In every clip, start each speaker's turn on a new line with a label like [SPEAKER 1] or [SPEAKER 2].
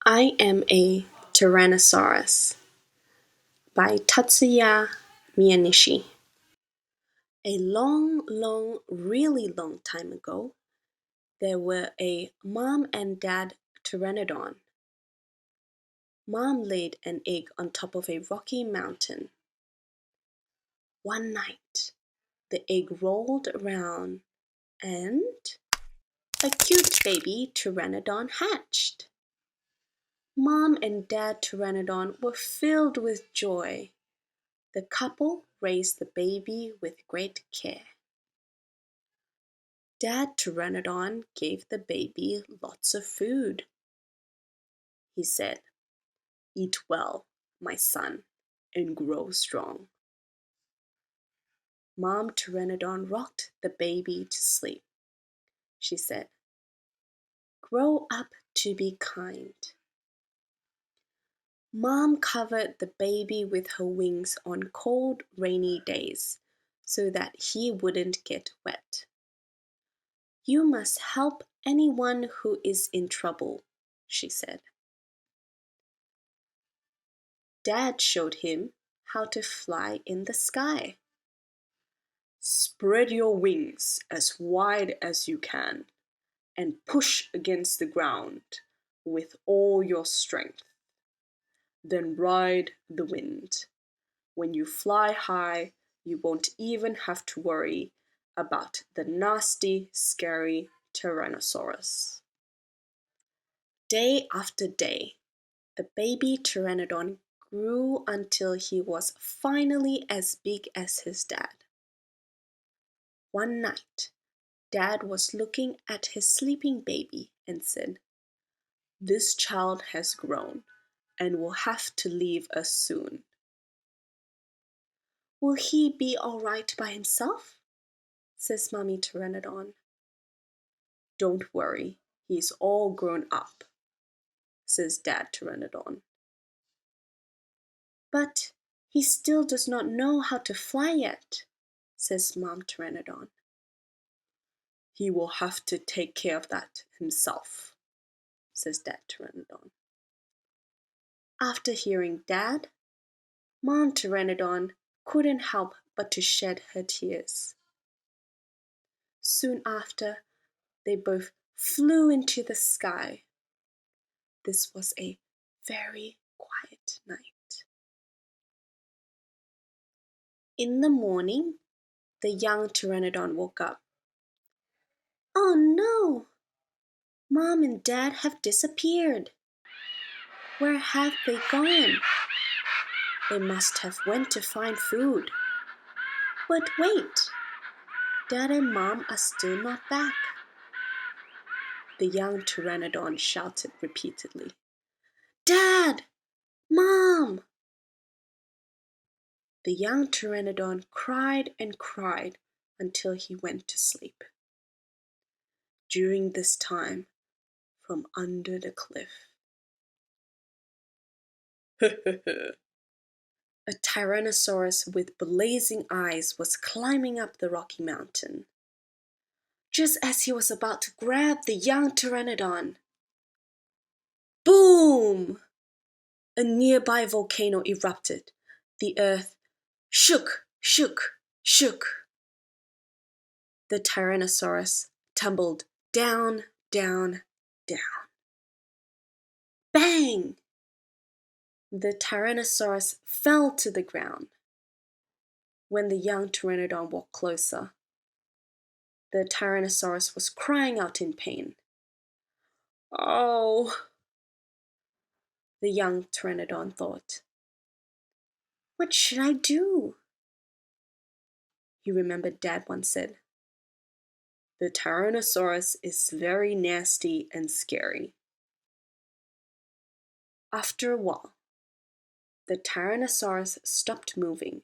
[SPEAKER 1] I Am a Tyrannosaurus by Tatsuya Miyanishi. A really long time ago, there were a mom and dad pteranodon. Mom laid an egg on top of a rocky mountain. One night, the egg rolled around and a cute baby pteranodon hatched. Mom and dad pteranodon were filled with joy. The couple raised the baby with great care. Dad Pteranodon gave the baby lots of food. He said, "Eat well, my son, and grow strong." Mom Pteranodon rocked the baby to sleep. She said, "Grow up to be kind." Mom covered the baby with her wings on cold, rainy days so that he wouldn't get wet. "You must help anyone who is in trouble," she said. Dad showed him how to fly in the sky. "Spread your wings as wide as you can and push against the ground with all your strength. Then ride the wind. When you fly high, you won't even have to worry about the nasty, scary Tyrannosaurus." Day after day, the baby pteranodon grew until he was finally as big as his dad. One night, Dad was looking at his sleeping baby and said, "This child has grown and will have to leave us soon." "Will he be all right by himself?" says Mommy Pteranodon. "Don't worry, he's all grown up," says Dad Pteranodon. "But he still does not know how to fly yet," says Mom Pteranodon. "He will have to take care of that himself," says Dad Pteranodon. After hearing Dad, Mom Pteranodon couldn't help but to shed her tears. Soon after, they both flew into the sky. This was a very quiet night. In the morning, the young Pteranodon woke up. "Oh no! Mom and Dad have disappeared. Where have they gone? They must have went to find food. But wait! Dad and Mom are still not back." The young Pteranodon shouted repeatedly, "Dad! Mom!" The young Pteranodon cried and cried until he went to sleep. During this time, from under the cliff, a Tyrannosaurus with blazing eyes was climbing up the rocky mountain. Just as he was about to grab the young Pteranodon, boom! A nearby volcano erupted. The earth shook. The Tyrannosaurus tumbled down. Bang! The Tyrannosaurus fell to the ground. When the young Pteranodon walked closer, the Tyrannosaurus was crying out in pain. "Oh," the young Pteranodon thought. "What should I do?" He remembered Dad once said, "The Tyrannosaurus is very nasty and scary." After a while, the Tyrannosaurus stopped moving.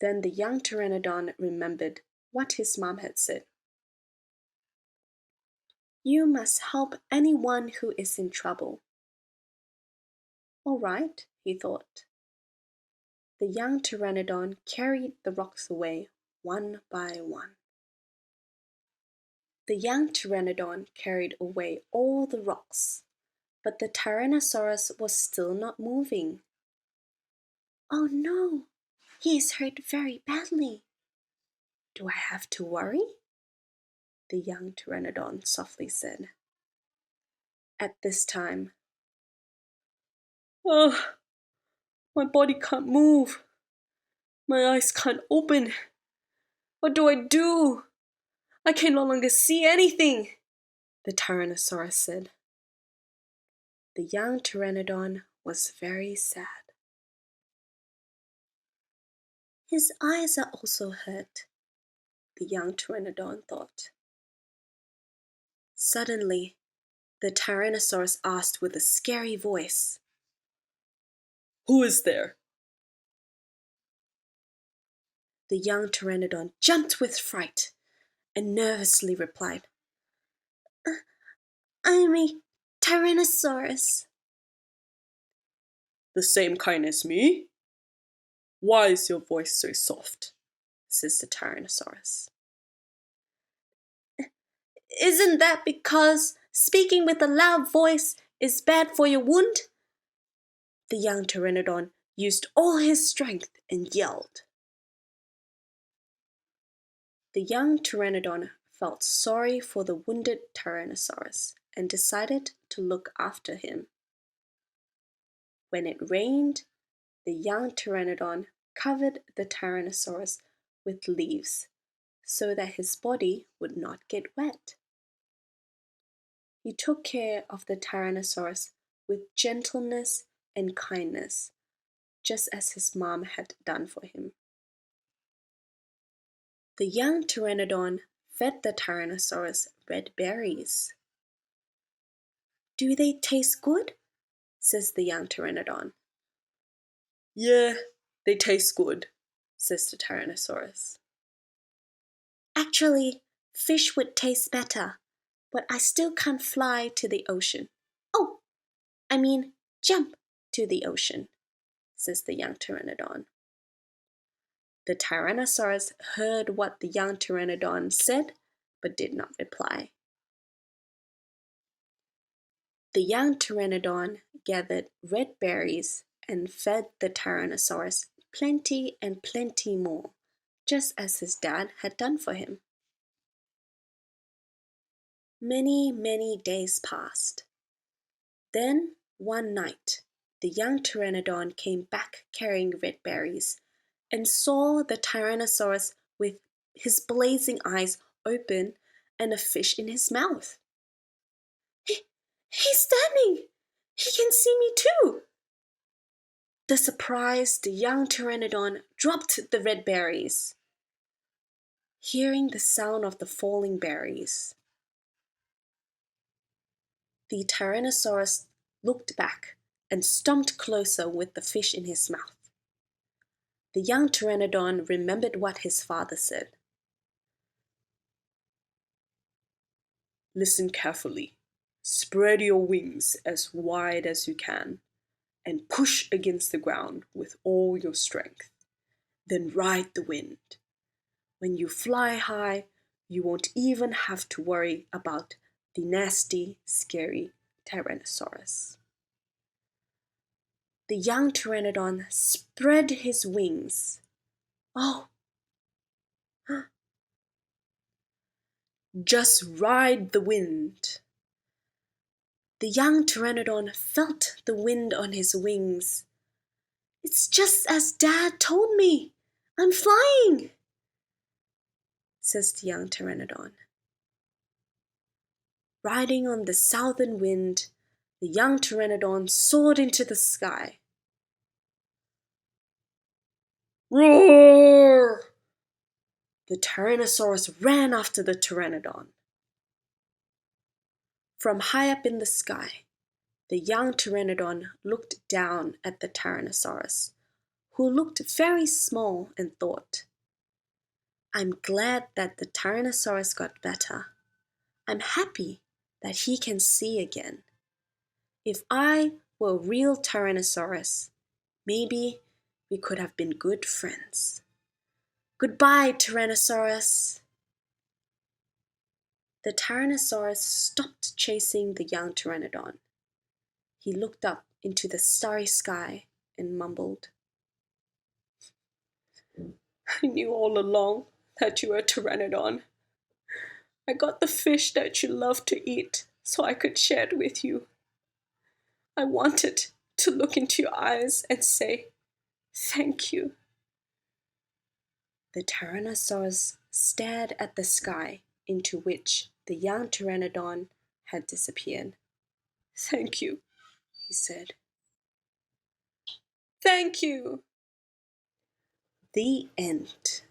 [SPEAKER 1] Then the young Pteranodon remembered what his mom had said. "You must help anyone who is in trouble." "All right," he thought. The young Pteranodon carried the rocks away one by one. The young Pteranodon carried away all the rocks But the Tyrannosaurus was still not moving. "Oh no, he is hurt very badly. Do I have to worry?" the young Pteranodon softly said. At this time, "Oh, my body can't move. My eyes can't open. What do I do? I can no longer see anything," the Tyrannosaurus said. The young Pteranodon was very sad. "His eyes are also hurt," the young Pteranodon thought. Suddenly, the Tyrannosaurus asked with a scary voice, "Who is there?" The young Pteranodon jumped with fright and nervously replied, "I am a Tyrannosaurus." "The same kind as me? Why is your voice so soft?" says the Tyrannosaurus. "Isn't that because speaking with a loud voice is bad for your wound?" The young Pteranodon used all his strength and yelled. The young Pteranodon felt sorry for the wounded Tyrannosaurus and decided to look after him. When it rained, the young Pteranodon covered the Tyrannosaurus with leaves so that his body would not get wet. He took care of the Tyrannosaurus with gentleness and kindness, just as his mom had done for him. The young Pteranodon fed the Tyrannosaurus red berries. "Do they taste good?" says the young Pteranodon. "Yeah, they taste good," says the Tyrannosaurus. "Actually, fish would taste better, but I still can't fly to the ocean. Oh, I mean jump to the ocean," says the young Pteranodon. The Tyrannosaurus heard what the young Pteranodon said, but did not reply. The young Pteranodon gathered red berries and fed the Tyrannosaurus plenty and plenty more, just as his dad had done for him. Many, many days passed. Then, one night, the young Pteranodon came back carrying red berries and saw the Tyrannosaurus with his blazing eyes open and a fish in his mouth. He's standing! He can see me too!" The surprised young Pteranodon dropped the red berries, hearing the sound of the falling berries. The Tyrannosaurus looked back and stomped closer with the fish in his mouth. The young Pteranodon remembered what his father said. "Listen carefully. Spread your wings as wide as you can and push against the ground with all your strength. Then ride the wind. When you fly high, you won't even have to worry about the nasty, scary Tyrannosaurus." The young Pteranodon spread his wings. Oh, just ride the wind. The young Pteranodon felt the wind on his wings. "It's just as Dad told me. I'm flying," says the young Pteranodon. Riding on the southern wind, the young Pteranodon soared into the sky. Roar! The Tyrannosaurus ran after the Pteranodon. From high up in the sky, the young Pteranodon looked down at the Tyrannosaurus, who looked very small, and thought, "I'm glad that the Tyrannosaurus got better. I'm happy that he can see again. If I were a real Tyrannosaurus, maybe we could have been good friends. Goodbye, Tyrannosaurus." The Tyrannosaurus stopped chasing the young Pteranodon. He looked up into the starry sky and mumbled, I knew all along that you were a pteranodon. I got the fish that you love to eat so I could share it with you. I wanted to look into your eyes and say, thank you. The Tyrannosaurus stared at the sky into which the young pteranodon had disappeared. Thank you, he said. Thank you. The end.